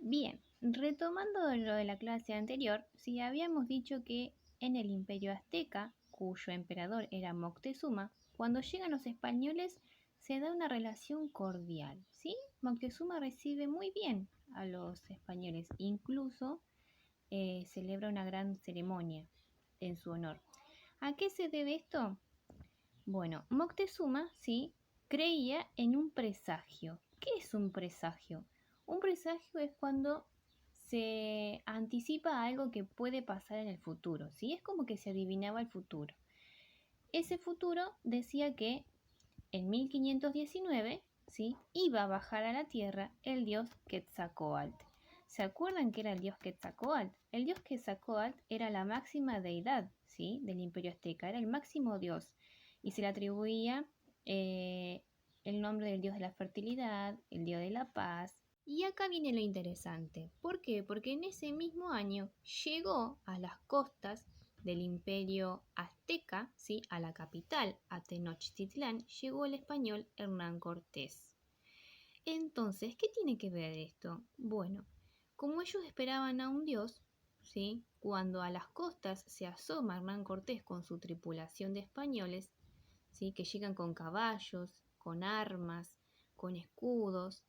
Bien, retomando lo de la clase anterior, si habíamos dicho que en el Imperio Azteca, cuyo emperador era Moctezuma, cuando llegan los españoles se da una relación cordial, ¿sí? Moctezuma recibe muy bien a los españoles, incluso celebra una gran ceremonia en su honor. ¿A qué se debe esto? Bueno, Moctezuma, sí, creía en un presagio. ¿Qué es un presagio? Un presagio es cuando se anticipa algo que puede pasar en el futuro, ¿sí? Es como que se adivinaba el futuro. Ese futuro decía que en 1519, ¿sí? Iba a bajar a la tierra el dios Quetzalcóatl. ¿Se acuerdan que era el dios Quetzalcóatl? El dios Quetzalcóatl era la máxima deidad, ¿sí? Del Imperio Azteca, era el máximo dios y se le atribuía eh, el nombre del dios de la fertilidad, el dios de la paz. Y acá viene lo interesante. ¿Por qué? Porque en ese mismo año llegó a las costas del Imperio Azteca, ¿sí? A la capital, a Tenochtitlán, llegó el español Hernán Cortés. Entonces, ¿qué tiene que ver esto? Bueno, como ellos esperaban a un dios, ¿sí? Cuando a las costas se asoma Hernán Cortés con su tripulación de españoles, ¿sí? Que llegan con caballos, con armas, con escudos,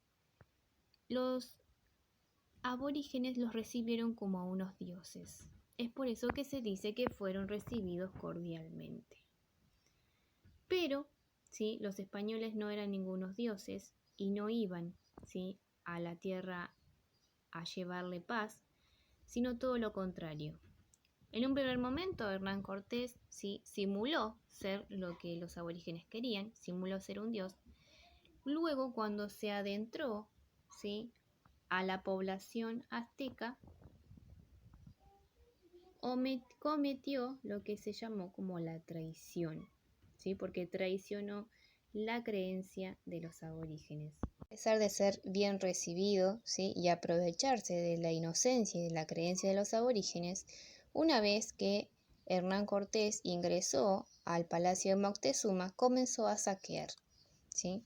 los aborígenes los recibieron como a unos dioses. Es por eso que se dice que fueron recibidos cordialmente. Pero, ¿sí? Los españoles no eran ningunos dioses y no iban, ¿sí? A la tierra a llevarle paz, sino todo lo contrario. En un primer momento, Hernán Cortés, ¿sí? Simuló ser lo que los aborígenes querían, simuló ser un dios. Luego, cuando se adentró, ¿sí? A la población azteca, cometió lo que se llamó como la traición, ¿sí? Porque traicionó la creencia de los aborígenes. A pesar de ser bien recibido, ¿sí? Y aprovecharse de la inocencia y de la creencia de los aborígenes, una vez que Hernán Cortés ingresó al palacio de Moctezuma, comenzó a saquear, ¿sí?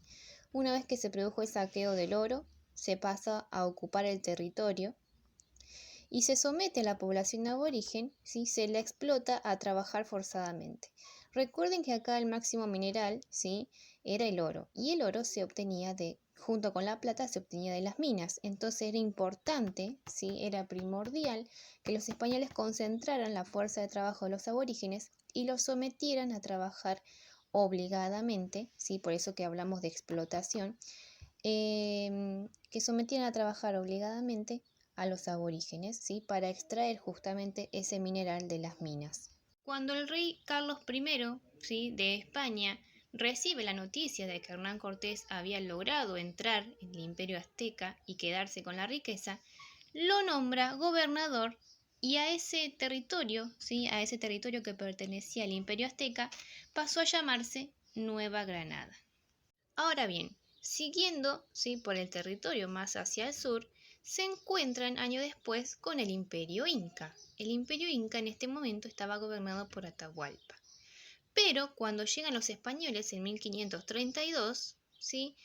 Una vez que se produjo el saqueo del oro, se pasa a ocupar el territorio y se somete a la población aborigen, ¿sí? Se la explota a trabajar forzadamente. Recuerden que acá el máximo mineral, ¿sí? Era el oro, y el oro se obtenía junto con la plata se obtenía de las minas. Entonces era importante, ¿sí? Era primordial que los españoles concentraran la fuerza de trabajo de los aborígenes y los sometieran a trabajar obligadamente, ¿sí? Por eso que hablamos de explotación, que sometieran a trabajar obligadamente a los aborígenes, ¿sí? Para extraer justamente ese mineral de las minas. Cuando el rey Carlos I, ¿sí? De España recibe la noticia de que Hernán Cortés había logrado entrar en el Imperio Azteca y quedarse con la riqueza, lo nombra gobernador y a ese territorio, ¿sí? A ese territorio que pertenecía al Imperio Azteca, pasó a llamarse Nueva Granada. Ahora bien, siguiendo, ¿sí? Por el territorio más hacia el sur, se encuentran años después con el Imperio Inca. El Imperio Inca en este momento estaba gobernado por Atahualpa. Pero cuando llegan los españoles en 1532, ¿sí?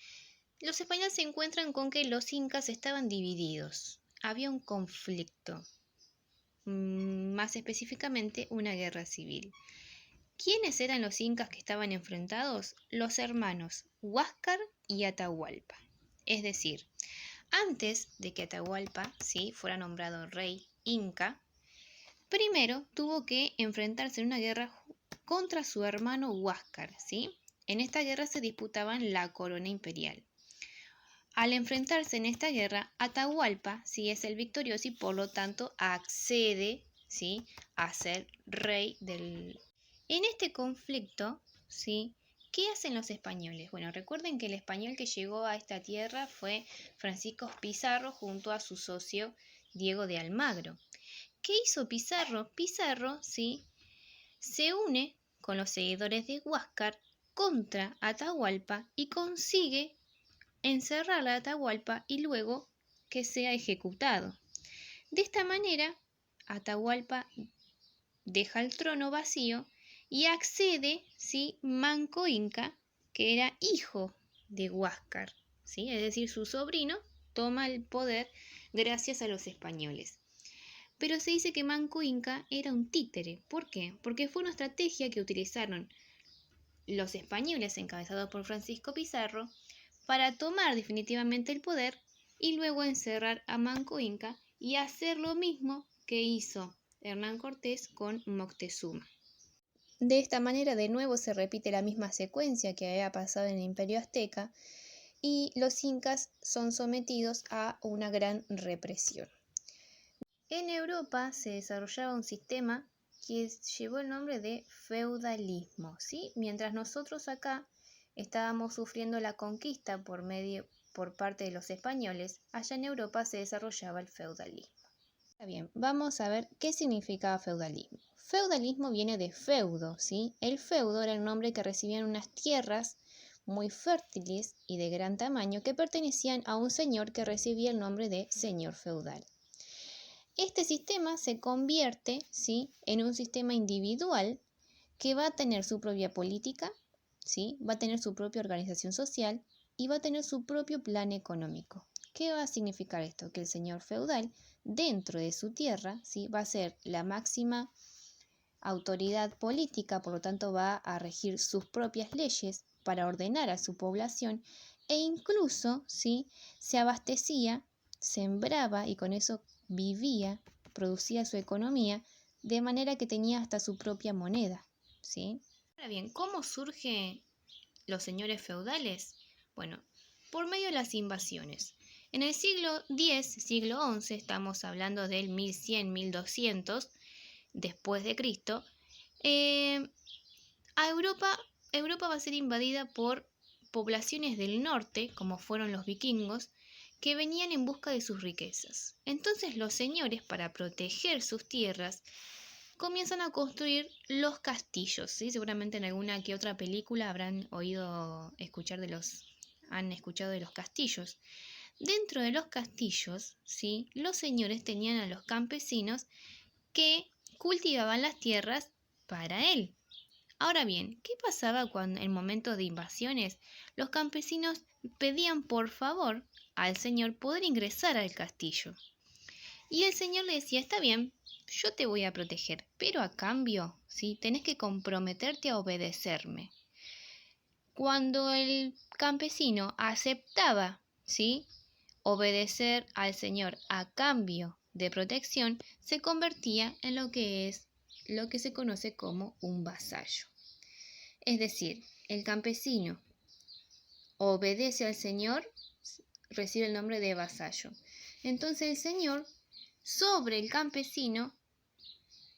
Los españoles se encuentran con que los incas estaban divididos. Había un conflicto, más específicamente una guerra civil. ¿Quiénes eran los incas que estaban enfrentados? Los hermanos Huáscar y Atahualpa. Es decir, antes de que Atahualpa, ¿sí? Fuera nombrado rey inca, primero tuvo que enfrentarse en una guerra contra su hermano Huáscar, ¿sí? En esta guerra se disputaban la corona imperial. Al enfrentarse en esta guerra, Atahualpa, ¿sí? Es el victorioso y por lo tanto accede, ¿sí? A ser rey del... En este conflicto, ¿sí? ¿Qué hacen los españoles? Bueno, recuerden que el español que llegó a esta tierra fue Francisco Pizarro junto a su socio Diego de Almagro. ¿Qué hizo Pizarro? Pizarro, ¿sí? Se une con los seguidores de Huáscar contra Atahualpa y consigue encerrar a Atahualpa y luego que sea ejecutado. De esta manera, Atahualpa deja el trono vacío y accede, ¿sí? Manco Inca, que era hijo de Huáscar, ¿sí? Es decir, su sobrino toma el poder gracias a los españoles. Pero se dice que Manco Inca era un títere. ¿Por qué? Porque fue una estrategia que utilizaron los españoles encabezados por Francisco Pizarro para tomar definitivamente el poder y luego encerrar a Manco Inca y hacer lo mismo que hizo Hernán Cortés con Moctezuma. De esta manera de nuevo se repite la misma secuencia que había pasado en el Imperio Azteca y los incas son sometidos a una gran represión. En Europa se desarrollaba un sistema que llevó el nombre de feudalismo, ¿sí? Mientras nosotros acá estábamos sufriendo la conquista por parte de los españoles, allá en Europa se desarrollaba el feudalismo. Bien, vamos a ver qué significaba feudalismo. Feudalismo viene de feudo, ¿sí? El feudo era el nombre que recibían unas tierras muy fértiles y de gran tamaño que pertenecían a un señor que recibía el nombre de señor feudal. Este sistema se convierte, ¿sí?, en un sistema individual que va a tener su propia política, ¿sí?, va a tener su propia organización social y va a tener su propio plan económico. ¿Qué va a significar esto? Que el señor feudal, dentro de su tierra, ¿sí?, va a ser la máxima autoridad política, por lo tanto va a regir sus propias leyes para ordenar a su población e incluso, ¿sí?, se abastecía, sembraba y con eso vivía, producía su economía, de manera que tenía hasta su propia moneda, ¿sí? Ahora bien, ¿cómo surgen los señores feudales? Bueno, por medio de las invasiones. En el siglo X, siglo XI, estamos hablando del 1100-1200 después de Cristo, Europa va a ser invadida por poblaciones del norte, como fueron los vikingos, que venían en busca de sus riquezas. Entonces los señores, para proteger sus tierras, comienzan a construir los castillos, ¿sí? Seguramente en alguna que otra película han escuchado de los castillos. Dentro de los castillos, ¿sí?, los señores tenían a los campesinos que cultivaban las tierras para él. Ahora bien, ¿qué pasaba cuando en momentos de invasiones los campesinos pedían por favor al señor poder ingresar al castillo? Y el señor le decía, está bien, yo te voy a proteger, pero a cambio, ¿sí?, tenés que comprometerte a obedecerme. Cuando el campesino aceptaba, ¿sí?, obedecer al señor a cambio de protección, se convertía en lo que se conoce como un vasallo. Es decir, el campesino obedece al señor, recibe el nombre de vasallo. Entonces el señor, sobre el campesino,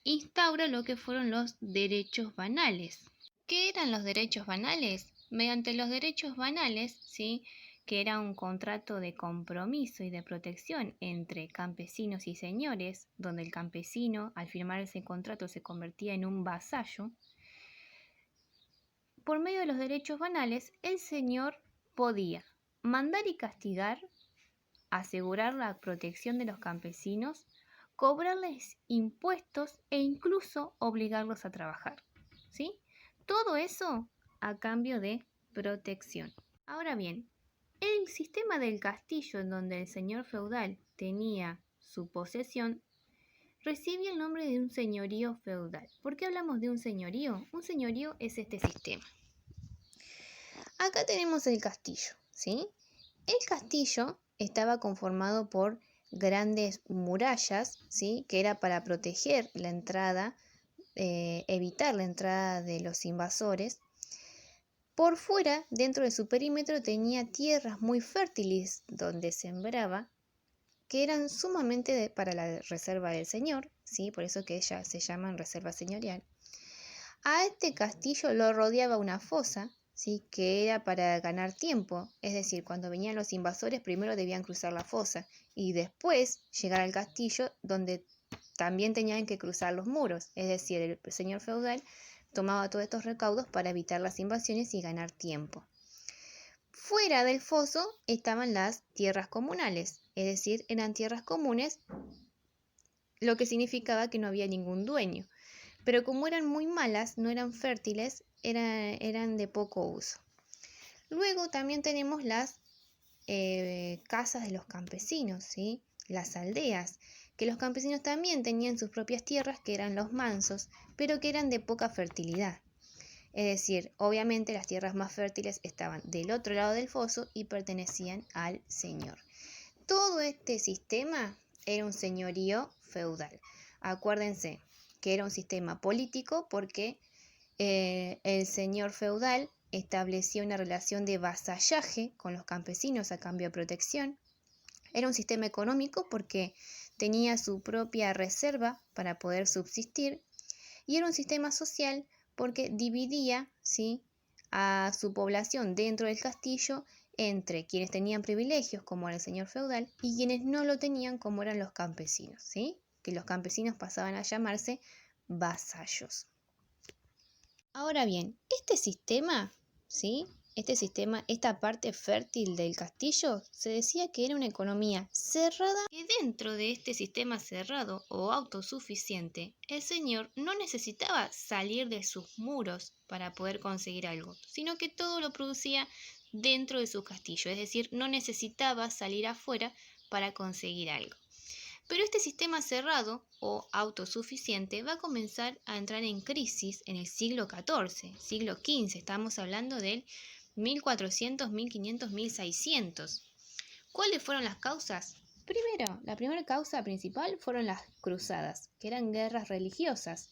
instaura lo que fueron los derechos banales. ¿Qué eran los derechos banales? Mediante los derechos banales, ¿sí?, que era un contrato de compromiso y de protección entre campesinos y señores, donde el campesino, al firmar ese contrato, se convertía en un vasallo. Por medio de los derechos banales, el señor podía mandar y castigar, asegurar la protección de los campesinos, cobrarles impuestos e incluso obligarlos a trabajar, ¿sí? Todo eso a cambio de protección. Ahora bien, el sistema del castillo en donde el señor feudal tenía su posesión recibe el nombre de un señorío feudal. ¿Por qué hablamos de un señorío? Un señorío es este sistema. Acá tenemos el castillo, ¿sí? El castillo estaba conformado por grandes murallas, ¿sí?, que era para proteger la entrada, evitar la entrada de los invasores. Por fuera, dentro de su perímetro, tenía tierras muy fértiles donde sembraba, que eran sumamente para la reserva del señor, ¿sí?, por eso que ellas se llaman reserva señorial. A este castillo lo rodeaba una fosa, ¿sí?, que era para ganar tiempo, es decir, cuando venían los invasores primero debían cruzar la fosa y después llegar al castillo donde también tenían que cruzar los muros, es decir, el señor feudal tomaba todos estos recaudos para evitar las invasiones y ganar tiempo. Fuera del foso estaban las tierras comunales, es decir, eran tierras comunes, lo que significaba que no había ningún dueño. Pero como eran muy malas, no eran fértiles, eran de poco uso. Luego también tenemos las casas de los campesinos, ¿sí? las aldeas, que los campesinos también tenían sus propias tierras, que eran los mansos, pero que eran de poca fertilidad. Es decir, obviamente las tierras más fértiles estaban del otro lado del foso y pertenecían al señor. Todo este sistema era un señorío feudal. Acuérdense que era un sistema político porque el señor feudal establecía una relación de vasallaje con los campesinos a cambio de protección. Era un sistema económico porque tenía su propia reserva para poder subsistir. Y era un sistema social porque dividía, ¿sí?, a su población dentro del castillo entre quienes tenían privilegios, como era el señor feudal, y quienes no lo tenían, como eran los campesinos, ¿sí?, que los campesinos pasaban a llamarse vasallos. Ahora bien, este sistema, ¿sí?, esta parte fértil del castillo, se decía que era una economía cerrada, que dentro de este sistema cerrado o autosuficiente, el señor no necesitaba salir de sus muros para poder conseguir algo, sino que todo lo producía dentro de su castillo, es decir, no necesitaba salir afuera para conseguir algo. Pero este sistema cerrado o autosuficiente va a comenzar a entrar en crisis en el siglo XIV, siglo XV, estamos hablando del 1400, 1500, 1600. ¿Cuáles fueron las causas? Primero, la primera causa principal fueron las cruzadas, que eran guerras religiosas.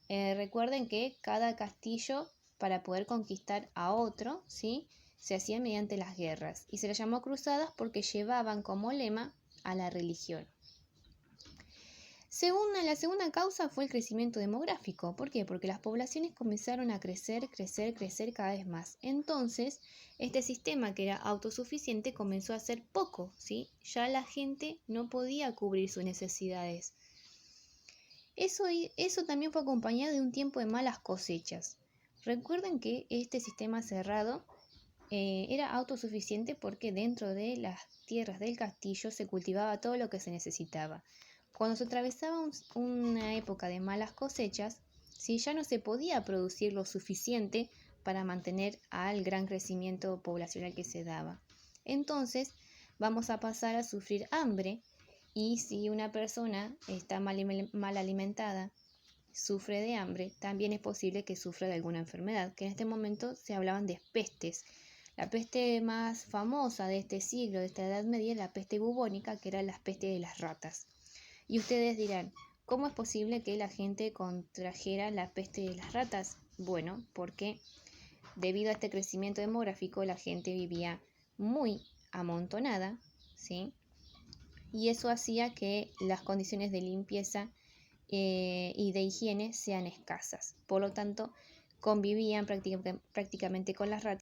Recuerden que cada castillo, para poder conquistar a otro, ¿sí?, se hacía mediante las guerras, y se les llamó cruzadas porque llevaban como lema a la religión. La segunda causa fue el crecimiento demográfico. ¿Por qué? Porque las poblaciones comenzaron a crecer cada vez más. Entonces, este sistema que era autosuficiente comenzó a ser poco, ¿sí? Ya la gente no podía cubrir sus necesidades. Eso también fue acompañado de un tiempo de malas cosechas. Recuerden que este sistema cerrado era autosuficiente porque dentro de las tierras del castillo se cultivaba todo lo que se necesitaba. Cuando se atravesaba una época de malas cosechas, ¿sí?, ya no se podía producir lo suficiente para mantener al gran crecimiento poblacional que se daba. Entonces vamos a pasar a sufrir hambre, y si una persona está mal alimentada, sufre de hambre, también es posible que sufra de alguna enfermedad, que en este momento se hablaban de pestes. La peste más famosa de este siglo, de esta Edad Media, es la peste bubónica, que era la peste de las ratas. Y ustedes dirán, ¿cómo es posible que la gente contrajera la peste de las ratas? Bueno, porque debido a este crecimiento demográfico la gente vivía muy amontonada, ¿sí?, y eso hacía que las condiciones de limpieza y de higiene sean escasas. Por lo tanto, convivían prácticamente con las ratas.